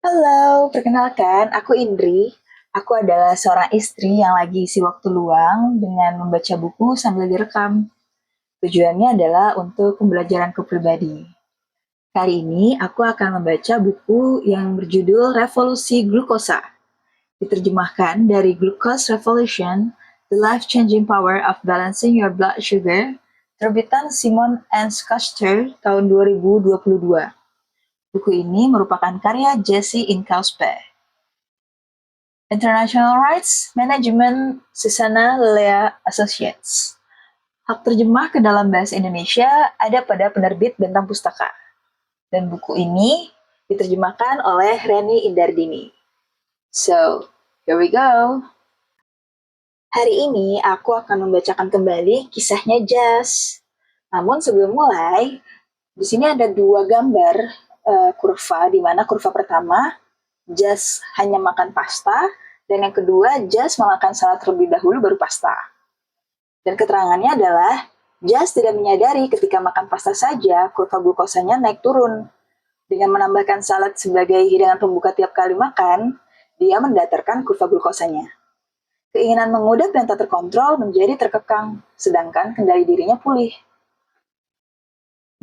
Halo, perkenalkan, aku Indri. Aku adalah seorang istri yang lagi isi waktu luang dengan membaca buku sambil direkam. Tujuannya adalah untuk pembelajaranku pribadi. Kali ini aku akan membaca buku yang berjudul Revolusi Glukosa. Diterjemahkan dari Glucose Revolution, The Life-Changing Power of Balancing Your Blood Sugar, terbitan Simon and Schuster tahun 2022. Buku ini merupakan karya Jesse Inkalspe. International Rights Management Susana Lea Associates. Hak terjemah ke dalam bahasa Indonesia ada pada penerbit Bentang Pustaka. Dan buku ini diterjemahkan oleh Reni Indardini. So, here we go. Hari ini aku akan membacakan kembali kisahnya Jas. Namun sebelum mulai, di sini ada dua gambar kurva, di mana kurva pertama Jas hanya makan pasta, dan yang kedua Jas memakan salad terlebih dahulu baru pasta. Dan keterangannya adalah Jas tidak menyadari ketika makan pasta saja kurva glukosanya naik turun. Dengan menambahkan salad sebagai hidangan pembuka tiap kali makan, dia mendatarkan kurva glukosanya. Keinginan mengudap yang tak terkontrol menjadi terkekang, sedangkan kendali dirinya pulih.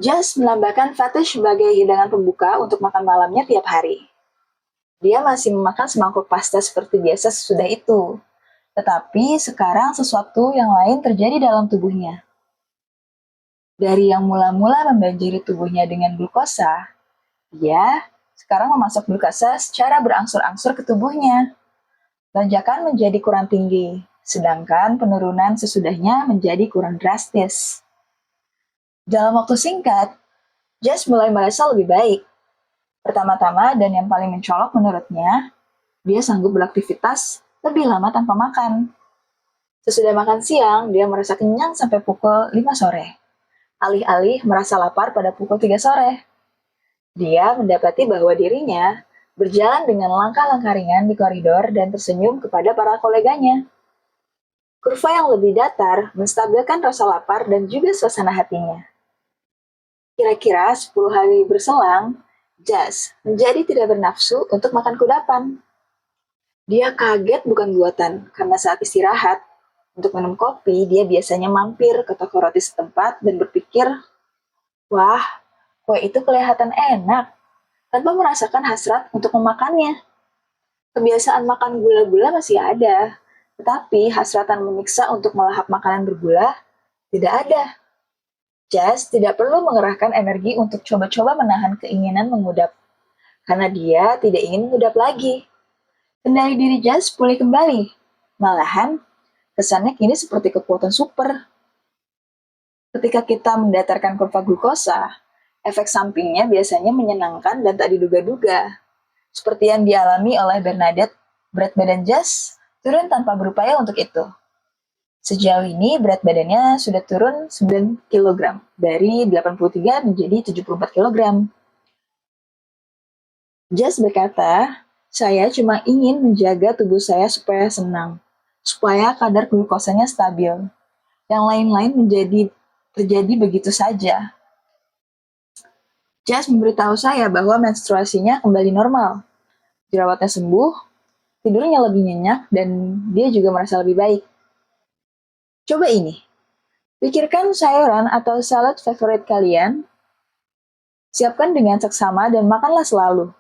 Jas menambahkan fetish sebagai hidangan pembuka untuk makan malamnya tiap hari. Dia masih memakan semangkuk pasta seperti biasa sesudah itu. Tetapi sekarang sesuatu yang lain terjadi dalam tubuhnya. Dari yang mula-mula membanjiri tubuhnya dengan glukosa, dia sekarang memasuk glukosa secara berangsur-angsur ke tubuhnya. Lonjakan menjadi kurang tinggi, sedangkan penurunan sesudahnya menjadi kurang drastis. Dalam waktu singkat, Jess mulai merasa lebih baik. Pertama-tama dan yang paling mencolok menurutnya, dia sanggup beraktivitas lebih lama tanpa makan. Sesudah makan siang, dia merasa kenyang sampai pukul 5 sore. Alih-alih merasa lapar pada pukul 3 sore. Dia mendapati bahwa dirinya berjalan dengan langkah-langkah ringan di koridor dan tersenyum kepada para koleganya. Kurva yang lebih datar menstabilkan rasa lapar dan juga suasana hatinya. Kira-kira 10 hari berselang, Jas menjadi tidak bernafsu untuk makan kudapan. Dia kaget bukan buatan, karena saat istirahat, untuk minum kopi, dia biasanya mampir ke toko roti setempat dan berpikir, wah, kue itu kelihatan enak, tanpa merasakan hasrat untuk memakannya. Kebiasaan makan gula-gula masih ada, tetapi hasratan menyiksa untuk melahap makanan bergula tidak ada. Jas tidak perlu mengerahkan energi untuk coba-coba menahan keinginan mengudap, karena dia tidak ingin mengudap lagi. Kendali diri Jas pulih kembali. Malahan, kesannya kini seperti kekuatan super. Ketika kita mendatarkan kurva glukosa, efek sampingnya biasanya menyenangkan dan tak diduga-duga. Seperti yang dialami oleh Bernadette, berat badan Jas turun tanpa berupaya untuk itu. Sejauh ini berat badannya sudah turun 9 kg, dari 83 menjadi 74 kg. Jas berkata, saya cuma ingin menjaga tubuh saya supaya senang, supaya kadar glukosanya stabil. Yang lain-lain terjadi begitu saja. Jas memberitahu saya bahwa menstruasinya kembali normal. Jerawatnya sembuh, tidurnya lebih nyenyak, dan dia juga merasa lebih baik. Coba ini, pikirkan sayuran atau salad favorit kalian, siapkan dengan seksama dan makanlah selalu,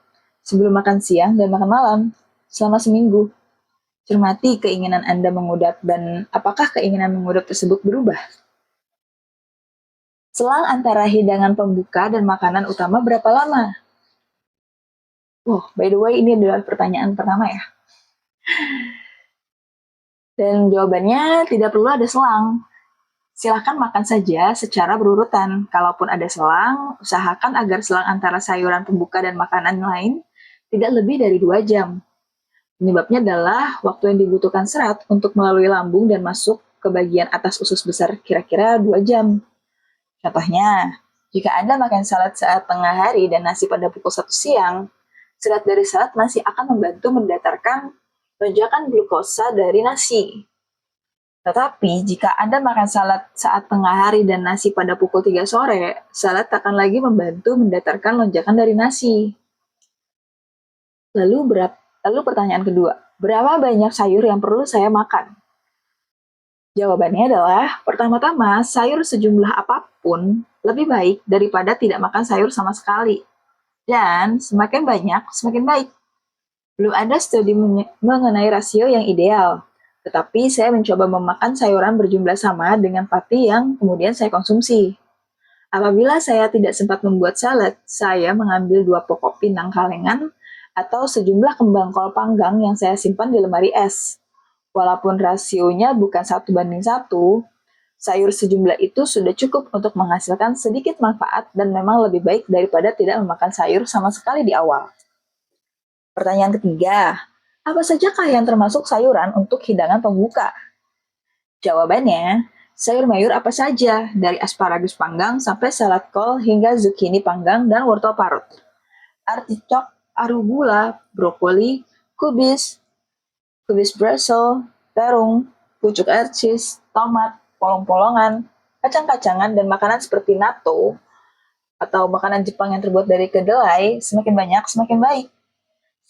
sebelum makan siang dan makan malam, selama seminggu. Cermati keinginan Anda mengudap dan apakah keinginan mengudap tersebut berubah. Selang antara hidangan pembuka dan makanan utama berapa lama? By the way, ini adalah pertanyaan pertama ya. Dan jawabannya tidak perlu ada selang. Silahkan makan saja secara berurutan. Kalaupun ada selang, usahakan agar selang antara sayuran pembuka dan makanan lain tidak lebih dari 2 jam. Penyebabnya adalah waktu yang dibutuhkan serat untuk melalui lambung dan masuk ke bagian atas usus besar kira-kira 2 jam. Contohnya, jika Anda makan salad saat tengah hari dan nasi pada pukul 1 siang, serat dari salad masih akan membantu mendatarkan lonjakan glukosa dari nasi. Tetapi, jika Anda makan salad saat tengah hari dan nasi pada pukul 3 sore, salad akan lagi membantu mendatarkan lonjakan dari nasi. Lalu pertanyaan kedua, berapa banyak sayur yang perlu saya makan? Jawabannya adalah, pertama-tama, sayur sejumlah apapun lebih baik daripada tidak makan sayur sama sekali. Dan semakin banyak, semakin baik. Belum ada studi mengenai rasio yang ideal, tetapi saya mencoba memakan sayuran berjumlah sama dengan pati yang kemudian saya konsumsi. Apabila saya tidak sempat membuat salad, saya mengambil 2 pokok pinang kalengan atau sejumlah kembang kol panggang yang saya simpan di lemari es. Walaupun rasionya bukan 1:1, sayur sejumlah itu sudah cukup untuk menghasilkan sedikit manfaat dan memang lebih baik daripada tidak memakan sayur sama sekali di awal. Pertanyaan ketiga, apa sajakah yang termasuk sayuran untuk hidangan pembuka? Jawabannya, sayur mayur apa saja, dari asparagus panggang sampai salad kol hingga zucchini panggang dan wortel parut. Artichok, arugula, brokoli, kubis, kubis Brussels, terung, pucuk air cheese, tomat, polong-polongan, kacang-kacangan, dan makanan seperti natto atau makanan Jepang yang terbuat dari kedelai semakin banyak semakin baik.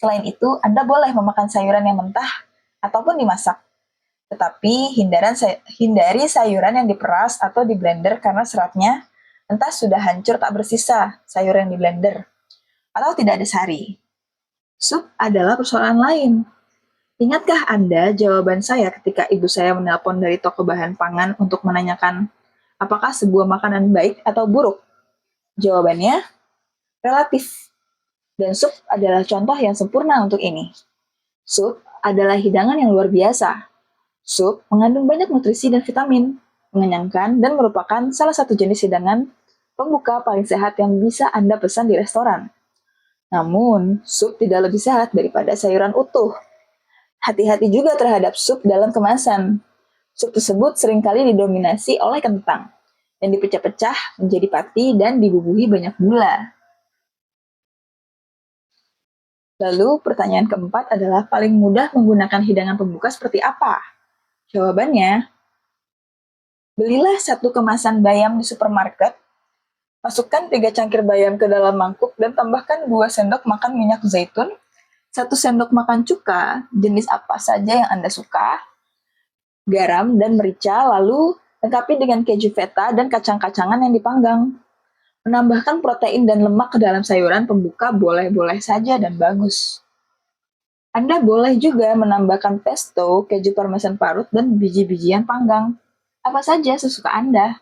Selain itu, Anda boleh memakan sayuran yang mentah ataupun dimasak. Tetapi hindari sayuran yang diperas atau di blender karena seratnya entah sudah hancur tak bersisa sayur yang di blender atau tidak ada sari. Sup adalah persoalan lain. Ingatkah Anda jawaban saya ketika ibu saya menelpon dari toko bahan pangan untuk menanyakan apakah sebuah makanan baik atau buruk? Jawabannya, relatif. Dan sup adalah contoh yang sempurna untuk ini. Sup adalah hidangan yang luar biasa. Sup mengandung banyak nutrisi dan vitamin, mengenyangkan, dan merupakan salah satu jenis hidangan pembuka paling sehat yang bisa Anda pesan di restoran. Namun, sup tidak lebih sehat daripada sayuran utuh. Hati-hati juga terhadap sup dalam kemasan. Sup tersebut seringkali didominasi oleh kentang, yang dipecah-pecah menjadi pati dan dibubuhi banyak gula. Lalu, pertanyaan keempat adalah paling mudah menggunakan hidangan pembuka seperti apa? Jawabannya, belilah 1 kemasan bayam di supermarket, masukkan 3 cangkir bayam ke dalam mangkuk dan tambahkan 2 sendok makan minyak zaitun, 1 sendok makan cuka, jenis apa saja yang Anda suka, garam dan merica, lalu lengkapi dengan keju feta dan kacang-kacangan yang dipanggang. Menambahkan protein dan lemak ke dalam sayuran pembuka boleh-boleh saja dan bagus. Anda boleh juga menambahkan pesto, keju parmesan parut, dan biji-bijian panggang. Apa saja sesuka Anda.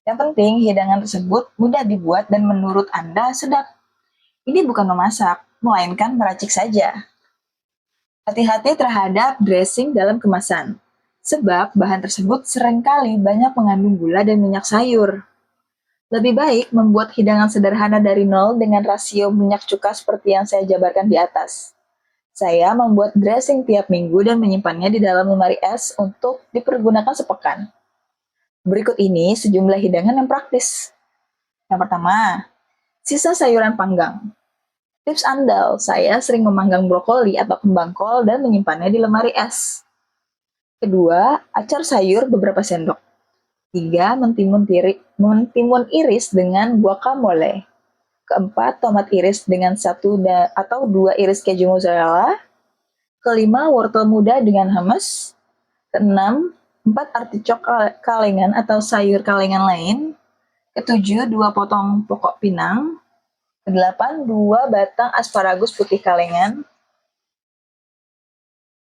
Yang penting, hidangan tersebut mudah dibuat dan menurut Anda sedap. Ini bukan memasak, melainkan meracik saja. Hati-hati terhadap dressing dalam kemasan, sebab bahan tersebut seringkali banyak mengandung gula dan minyak sayur. Lebih baik membuat hidangan sederhana dari nol dengan rasio minyak cuka seperti yang saya jabarkan di atas. Saya membuat dressing tiap minggu dan menyimpannya di dalam lemari es untuk dipergunakan sepekan. Berikut ini sejumlah hidangan yang praktis. Yang pertama, sisa sayuran panggang. Tips andal, saya sering memanggang brokoli atau kembang kol dan menyimpannya di lemari es. Kedua, acar sayur beberapa sendok. 3. Mentimun iris dengan guacamole. Keempat, tomat iris dengan 1 atau 2 iris keju mozzarella. Kelima, wortel muda dengan hummus. Keenam, 4 artichok kalengan atau sayur kalengan lain. Ketujuh, 2 potong pokok pinang. Kedelapan, 2 batang asparagus putih kalengan.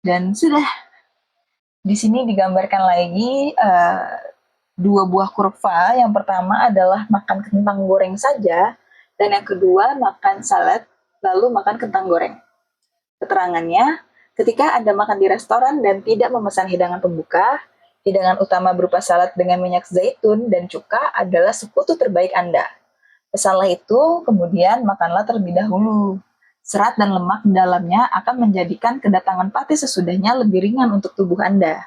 Dan sudah. Di sini digambarkan lagi 2 buah kurva. Yang pertama adalah makan kentang goreng saja, dan yang kedua makan salad, lalu makan kentang goreng. Keterangannya, ketika Anda makan di restoran dan tidak memesan hidangan pembuka, hidangan utama berupa salad dengan minyak zaitun dan cuka adalah sekutu terbaik Anda. Pesanlah itu, kemudian makanlah terlebih dahulu. Serat dan lemak di dalamnya akan menjadikan kedatangan pati sesudahnya lebih ringan untuk tubuh Anda.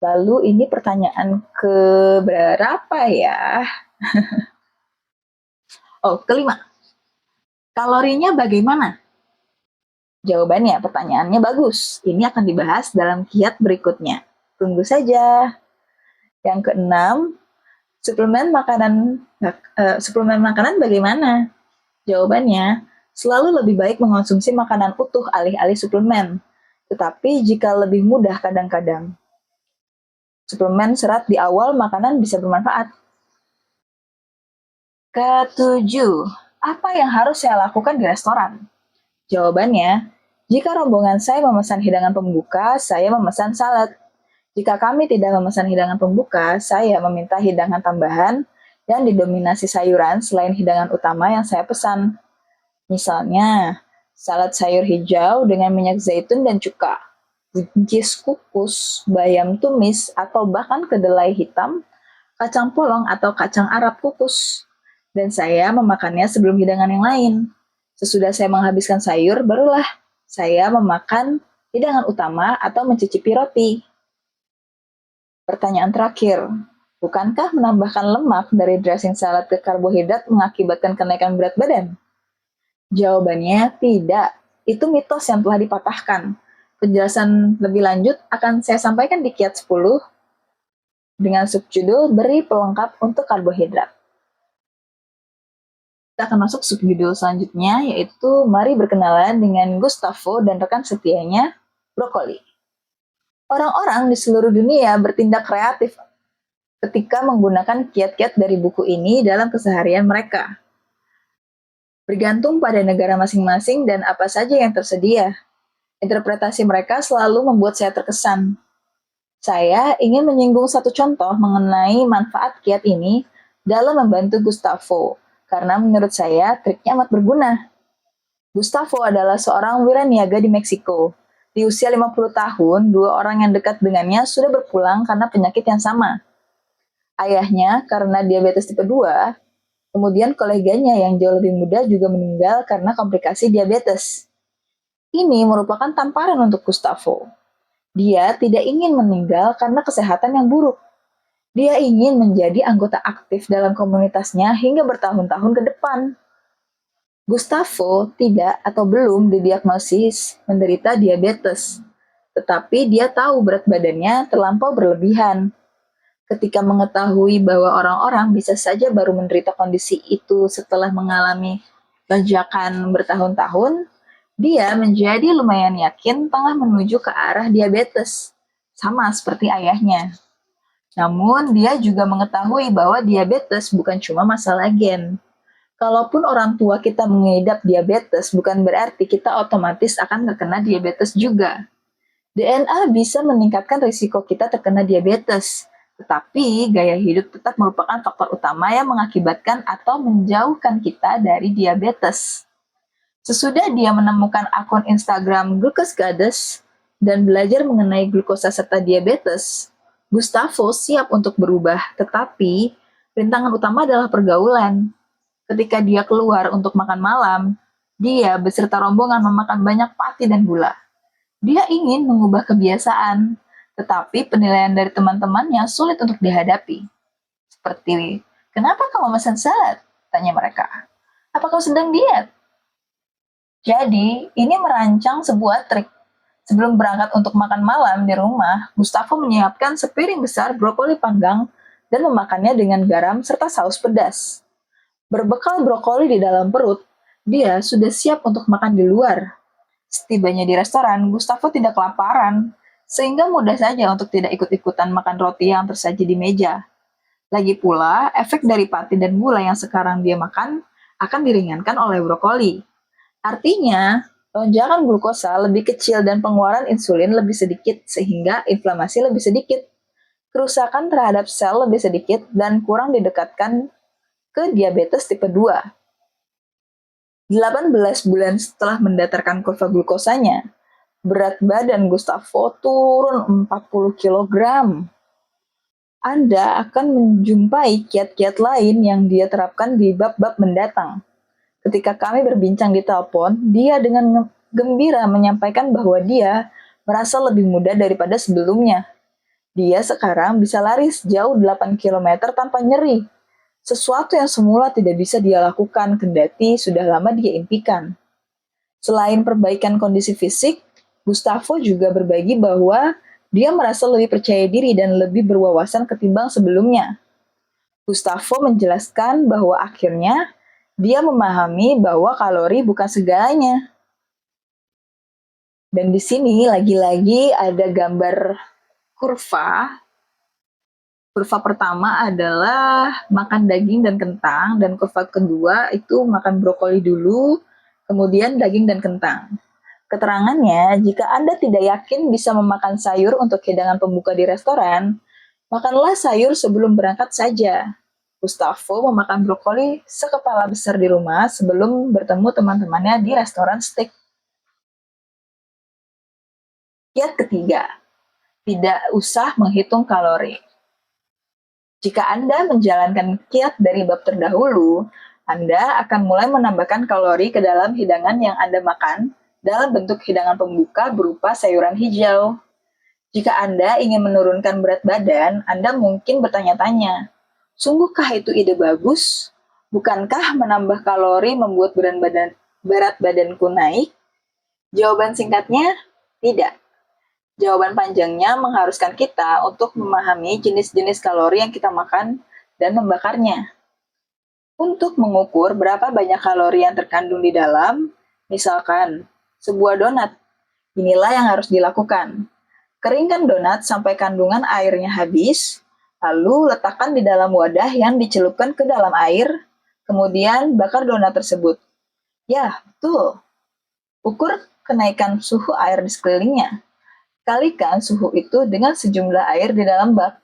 Lalu ini pertanyaan keberapa ya? Oh, kelima. Kalorinya bagaimana? Jawabannya, pertanyaannya bagus. Ini akan dibahas dalam kiat berikutnya. Tunggu saja. Yang keenam, suplemen makanan bagaimana? Jawabannya, Selalu lebih baik mengonsumsi makanan utuh alih-alih suplemen. Tetapi jika lebih mudah kadang-kadang, suplemen serat di awal makanan bisa bermanfaat. Ketujuh, apa yang harus saya lakukan di restoran? Jawabannya, jika rombongan saya memesan hidangan pembuka, saya memesan salad. Jika kami tidak memesan hidangan pembuka, saya meminta hidangan tambahan yang didominasi sayuran selain hidangan utama yang saya pesan. Misalnya, salad sayur hijau dengan minyak zaitun dan cuka, buncis kukus, bayam tumis, atau bahkan kedelai hitam, kacang polong atau kacang Arab kukus. Dan saya memakannya sebelum hidangan yang lain. Sesudah saya menghabiskan sayur, barulah saya memakan hidangan utama atau mencicipi roti. Pertanyaan terakhir, bukankah menambahkan lemak dari dressing salad ke karbohidrat mengakibatkan kenaikan berat badan? Jawabannya tidak. Itu mitos yang telah dipatahkan. Penjelasan lebih lanjut akan saya sampaikan di Kiat 10 dengan subjudul Beri Pelengkap untuk Karbohidrat. Kita akan masuk subjudul selanjutnya, yaitu Mari berkenalan dengan Gustavo dan rekan setianya, brokoli. Orang-orang di seluruh dunia bertindak kreatif ketika menggunakan kiat-kiat dari buku ini dalam keseharian mereka. Bergantung pada negara masing-masing dan apa saja yang tersedia. Interpretasi mereka selalu membuat saya terkesan. Saya ingin menyinggung satu contoh mengenai manfaat kiat ini dalam membantu Gustavo, karena menurut saya triknya amat berguna. Gustavo adalah seorang wiraniaga di Meksiko. Di usia 50 tahun, dua orang yang dekat dengannya sudah berpulang karena penyakit yang sama. Ayahnya karena diabetes tipe 2, kemudian koleganya yang jauh lebih muda juga meninggal karena komplikasi diabetes. Ini merupakan tamparan untuk Gustavo. Dia tidak ingin meninggal karena kesehatan yang buruk. Dia ingin menjadi anggota aktif dalam komunitasnya hingga bertahun-tahun ke depan. Gustavo tidak atau belum didiagnosis menderita diabetes, tetapi dia tahu berat badannya terlampau berlebihan. Ketika mengetahui bahwa orang-orang bisa saja baru menderita kondisi itu setelah mengalami lonjakan bertahun-tahun, dia menjadi lumayan yakin tengah menuju ke arah diabetes, sama seperti ayahnya. Namun, dia juga mengetahui bahwa diabetes bukan cuma masalah gen. Kalaupun orang tua kita mengidap diabetes, bukan berarti kita otomatis akan terkena diabetes juga. DNA bisa meningkatkan risiko kita terkena diabetes, tetapi gaya hidup tetap merupakan faktor utama yang mengakibatkan atau menjauhkan kita dari diabetes. Sesudah dia menemukan akun Instagram Glucose Goddess dan belajar mengenai glukosa serta diabetes, Gustavo siap untuk berubah, tetapi rintangan utama adalah pergaulan. Ketika dia keluar untuk makan malam, dia beserta rombongan memakan banyak pati dan gula. Dia ingin mengubah kebiasaan, tetapi penilaian dari teman-temannya sulit untuk dihadapi. Seperti, kenapa kamu memesan salad? Tanya mereka. Apa kau sedang diet? Jadi, ini merancang sebuah trik. Sebelum berangkat untuk makan malam di rumah, Gustavo menyiapkan sepiring besar brokoli panggang dan memakannya dengan garam serta saus pedas. Berbekal brokoli di dalam perut, dia sudah siap untuk makan di luar. Setibanya di restoran, Gustavo tidak kelaparan, sehingga mudah saja untuk tidak ikut-ikutan makan roti yang tersaji di meja. Lagi pula, efek dari pati dan gula yang sekarang dia makan akan diringankan oleh brokoli. Artinya, lonjakan glukosa lebih kecil dan pengeluaran insulin lebih sedikit sehingga inflamasi lebih sedikit. Kerusakan terhadap sel lebih sedikit dan kurang didekatkan ke diabetes tipe 2. 18 bulan setelah mendatarkan kurva glukosanya, berat badan Gustavo turun 40 kg. Anda akan menjumpai kiat-kiat lain yang dia terapkan di bab-bab mendatang. Ketika kami berbincang di telepon, dia dengan gembira menyampaikan bahwa dia merasa lebih muda daripada sebelumnya. Dia sekarang bisa lari sejauh 8 km tanpa nyeri. Sesuatu yang semula tidak bisa dia lakukan kendati sudah lama dia impikan. Selain perbaikan kondisi fisik, Gustavo juga berbagi bahwa dia merasa lebih percaya diri dan lebih berwawasan ketimbang sebelumnya. Gustavo menjelaskan bahwa akhirnya dia memahami bahwa kalori bukan segalanya. Dan di sini lagi-lagi ada gambar kurva. Kurva pertama adalah makan daging dan kentang, dan kurva kedua itu makan brokoli dulu, kemudian daging dan kentang. Keterangannya, jika Anda tidak yakin bisa memakan sayur untuk hidangan pembuka di restoran, makanlah sayur sebelum berangkat saja. Gustavo memakan brokoli sekepala besar di rumah sebelum bertemu teman-temannya di restoran steak. Kiat ketiga, tidak usah menghitung kalori. Jika Anda menjalankan kiat dari bab terdahulu, Anda akan mulai menambahkan kalori ke dalam hidangan yang Anda makan dalam bentuk hidangan pembuka berupa sayuran hijau. Jika Anda ingin menurunkan berat badan, Anda mungkin bertanya-tanya, sungguhkah itu ide bagus? Bukankah menambah kalori membuat berat badanku naik? Jawaban singkatnya, tidak. Jawaban panjangnya mengharuskan kita untuk memahami jenis-jenis kalori yang kita makan dan membakarnya. Untuk mengukur berapa banyak kalori yang terkandung di dalam, misalkan sebuah donat, inilah yang harus dilakukan. Keringkan donat sampai kandungan airnya habis, lalu letakkan di dalam wadah yang dicelupkan ke dalam air, kemudian bakar donat tersebut. Ya, betul. Ukur kenaikan suhu air di sekelilingnya. Kalikan suhu itu dengan sejumlah air di dalam bak.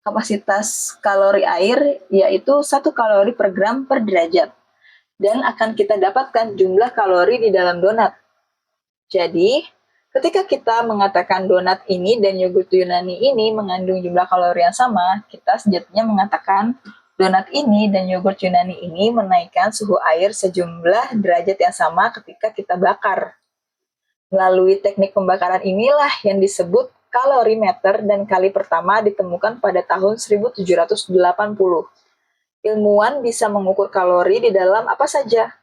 Kapasitas kalori air yaitu 1 kalori per gram per derajat. Dan akan kita dapatkan jumlah kalori di dalam donat. Jadi, ketika kita mengatakan donat ini dan yogurt Yunani ini mengandung jumlah kalori yang sama, kita sejatinya mengatakan donat ini dan yogurt Yunani ini menaikkan suhu air sejumlah derajat yang sama ketika kita bakar. Melalui teknik pembakaran inilah yang disebut kalorimeter dan kali pertama ditemukan pada tahun 1780. Ilmuwan bisa mengukur kalori di dalam apa saja.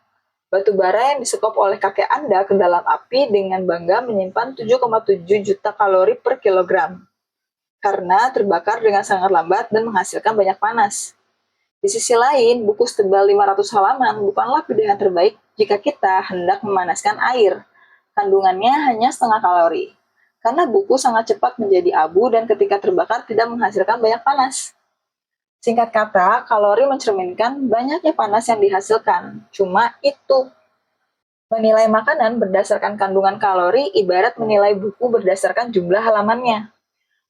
Batu bara yang disekop oleh kakek Anda ke dalam api dengan bangga menyimpan 7,7 juta kalori per kilogram. Karena terbakar dengan sangat lambat dan menghasilkan banyak panas. Di sisi lain, buku setebal 500 halaman bukanlah pilihan terbaik jika kita hendak memanaskan air. Kandungannya hanya setengah kalori, karena buku sangat cepat menjadi abu dan ketika terbakar tidak menghasilkan banyak panas. Singkat kata, kalori mencerminkan banyaknya panas yang dihasilkan. Cuma itu. Menilai makanan berdasarkan kandungan kalori ibarat menilai buku berdasarkan jumlah halamannya.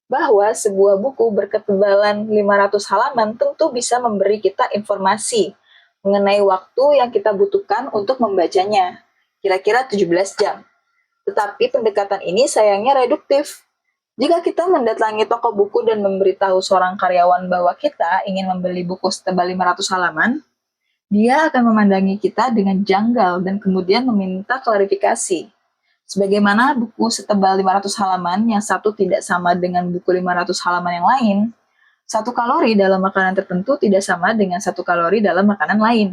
Bahwa sebuah buku berketebalan 500 halaman tentu bisa memberi kita informasi mengenai waktu yang kita butuhkan untuk membacanya, kira-kira 17 jam. Tetapi pendekatan ini sayangnya reduktif. Jika kita mendatangi toko buku dan memberitahu seorang karyawan bahwa kita ingin membeli buku setebal 500 halaman, dia akan memandangi kita dengan janggal dan kemudian meminta klarifikasi. Sebagaimana buku setebal 500 halaman yang satu tidak sama dengan buku 500 halaman yang lain, 1 kalori dalam makanan tertentu tidak sama dengan 1 kalori dalam makanan lain.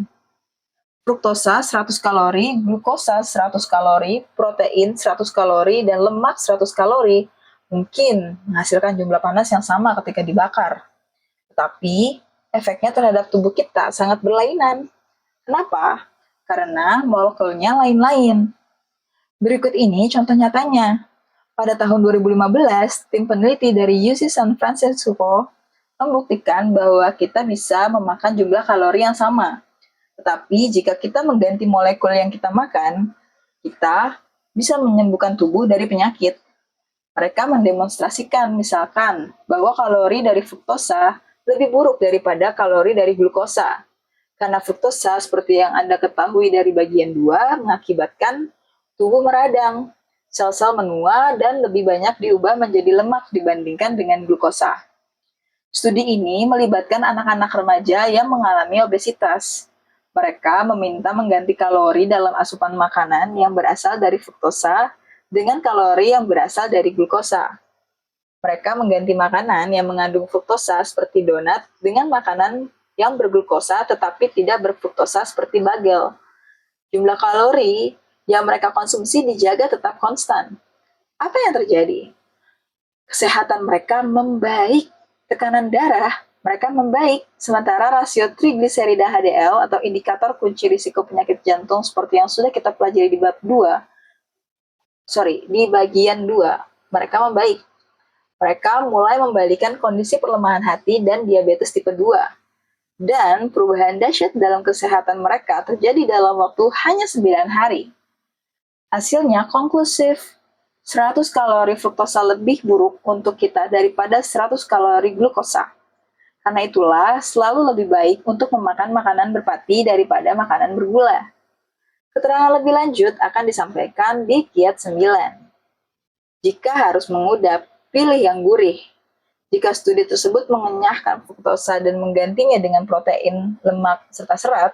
Fruktosa 100 kalori, glukosa 100 kalori, protein 100 kalori, dan lemak 100 kalori mungkin menghasilkan jumlah panas yang sama ketika dibakar. Tetapi, efeknya terhadap tubuh kita sangat berlainan. Kenapa? Karena molekulnya lain-lain. Berikut ini contoh nyatanya. Pada tahun 2015, tim peneliti dari UC San Francisco membuktikan bahwa kita bisa memakan jumlah kalori yang sama. Tetapi jika kita mengganti molekul yang kita makan, kita bisa menyembuhkan tubuh dari penyakit. Mereka mendemonstrasikan misalkan bahwa kalori dari fruktosa lebih buruk daripada kalori dari glukosa. Karena fruktosa seperti yang Anda ketahui dari bagian 2 mengakibatkan tubuh meradang, sel-sel menua dan lebih banyak diubah menjadi lemak dibandingkan dengan glukosa. Studi ini melibatkan anak-anak remaja yang mengalami obesitas. Mereka meminta mengganti kalori dalam asupan makanan yang berasal dari fruktosa dengan kalori yang berasal dari glukosa. Mereka mengganti makanan yang mengandung fruktosa seperti donat dengan makanan yang berglukosa tetapi tidak berfruktosa seperti bagel. Jumlah kalori yang mereka konsumsi dijaga tetap konstan. Apa yang terjadi? Kesehatan mereka membaik, tekanan darah mereka membaik, sementara rasio trigliserida HDL atau indikator kunci risiko penyakit jantung seperti yang sudah kita pelajari di di bagian 2, mereka membaik. Mereka mulai membalikan kondisi perlemahan hati dan diabetes tipe 2. Dan perubahan dahsyat dalam kesehatan mereka terjadi dalam waktu hanya 9 hari. Hasilnya konklusif, 100 kalori fruktosa lebih buruk untuk kita daripada 100 kalori glukosa. Karena itulah, selalu lebih baik untuk memakan makanan berpati daripada makanan bergula. Keterangan lebih lanjut akan disampaikan di kiat 9. Jika harus mengudap, pilih yang gurih. Jika studi tersebut mengenyahkan fruktosa dan menggantinya dengan protein, lemak, serta serat,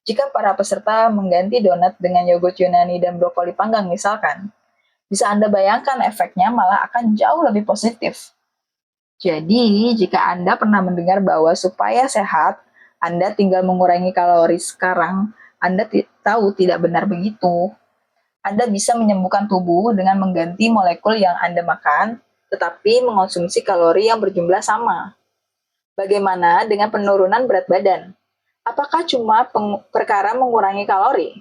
jika para peserta mengganti donat dengan yogurt Yunani dan brokoli panggang misalkan, bisa Anda bayangkan efeknya malah akan jauh lebih positif. Jadi, jika Anda pernah mendengar bahwa supaya sehat, Anda tinggal mengurangi kalori sekarang, Anda tahu tidak benar begitu. Anda bisa menyembuhkan tubuh dengan mengganti molekul yang Anda makan, tetapi mengonsumsi kalori yang berjumlah sama. Bagaimana dengan penurunan berat badan? Apakah cuma perkara mengurangi kalori?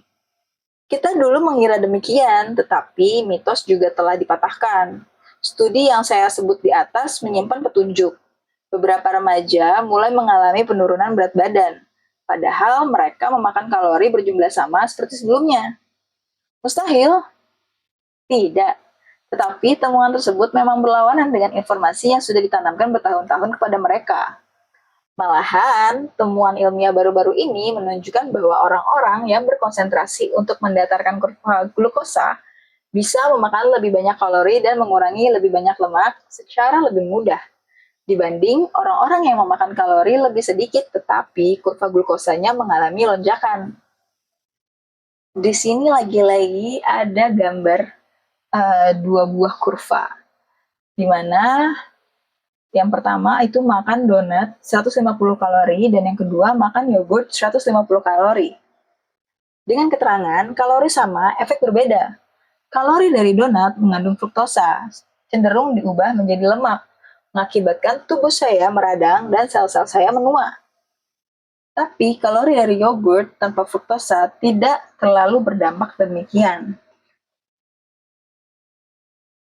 Kita dulu mengira demikian, tetapi mitos juga telah dipatahkan. Studi yang saya sebut di atas menyimpan petunjuk. Beberapa remaja mulai mengalami penurunan berat badan, padahal mereka memakan kalori berjumlah sama seperti sebelumnya. Mustahil? Tidak. Tetapi temuan tersebut memang berlawanan dengan informasi yang sudah ditanamkan bertahun-tahun kepada mereka. Malahan, temuan ilmiah baru-baru ini menunjukkan bahwa orang-orang yang berkonsentrasi untuk mendatarkan kurva glukosa bisa memakan lebih banyak kalori dan mengurangi lebih banyak lemak secara lebih mudah dibanding orang-orang yang memakan kalori lebih sedikit tetapi kurva glukosanya mengalami lonjakan. Di sini lagi-lagi ada gambar dua buah kurva, di mana yang pertama itu makan donat 150 kalori dan yang kedua makan yogurt 150 kalori. Dengan keterangan kalori sama, efek berbeda. Kalori dari donat mengandung fruktosa, cenderung diubah menjadi lemak, mengakibatkan tubuh saya meradang dan sel-sel saya menua. Tapi kalori dari yogurt tanpa fruktosa tidak terlalu berdampak demikian.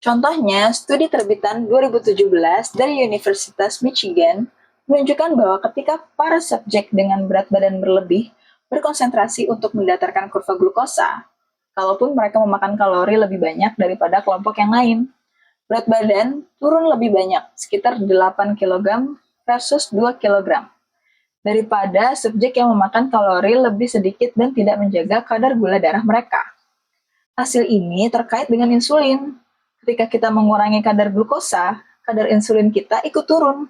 Contohnya, studi terbitan 2017 dari Universitas Michigan menunjukkan bahwa ketika para subjek dengan berat badan berlebih berkonsentrasi untuk mendatarkan kurva glukosa, kalaupun mereka memakan kalori lebih banyak daripada kelompok yang lain, berat badan turun lebih banyak, sekitar 8 kg versus 2 kg, daripada subjek yang memakan kalori lebih sedikit dan tidak menjaga kadar gula darah mereka. Hasil ini terkait dengan insulin. Ketika kita mengurangi kadar glukosa, kadar insulin kita ikut turun.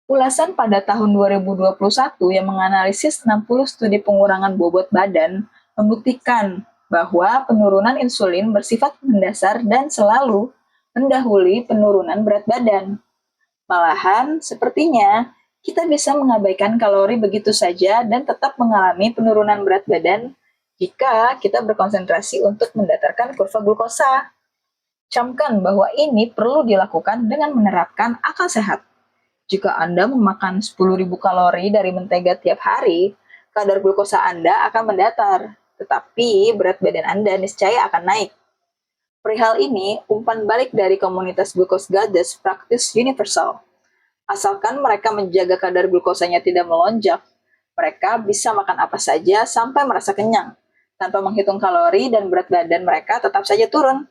Ulasan pada tahun 2021 yang menganalisis 60 studi pengurangan bobot badan membuktikan bahwa penurunan insulin bersifat mendasar dan selalu mendahului penurunan berat badan. Malahan, sepertinya kita bisa mengabaikan kalori begitu saja dan tetap mengalami penurunan berat badan jika kita berkonsentrasi untuk mendatarkan kurva glukosa. Camkan bahwa ini perlu dilakukan dengan menerapkan akal sehat. Jika Anda memakan 10.000 kalori dari mentega tiap hari, kadar glukosa Anda akan mendatar, tetapi berat badan Anda niscaya akan naik. Perihal ini, umpan balik dari komunitas Glucose Goddess Practice Universal. Asalkan mereka menjaga kadar glukosanya tidak melonjak, mereka bisa makan apa saja sampai merasa kenyang, tanpa menghitung kalori dan berat badan mereka tetap saja turun.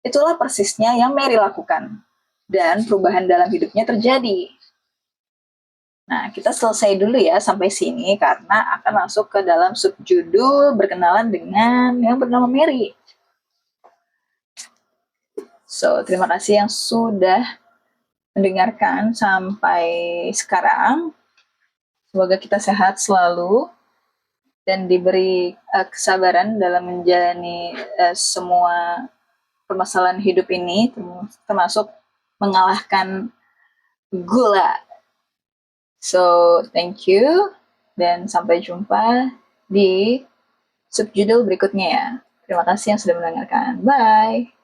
Itulah persisnya yang Mary lakukan, dan perubahan dalam hidupnya terjadi. Nah, kita selesai dulu ya sampai sini, karena akan masuk ke dalam subjudul berkenalan dengan yang bernama Mary. So, terima kasih yang sudah mendengarkan sampai sekarang. Semoga kita sehat selalu dan diberi kesabaran dalam menjalani semua permasalahan hidup ini, termasuk mengalahkan gula. So, thank you dan sampai jumpa di subjudul berikutnya ya. Terima kasih yang sudah mendengarkan. Bye!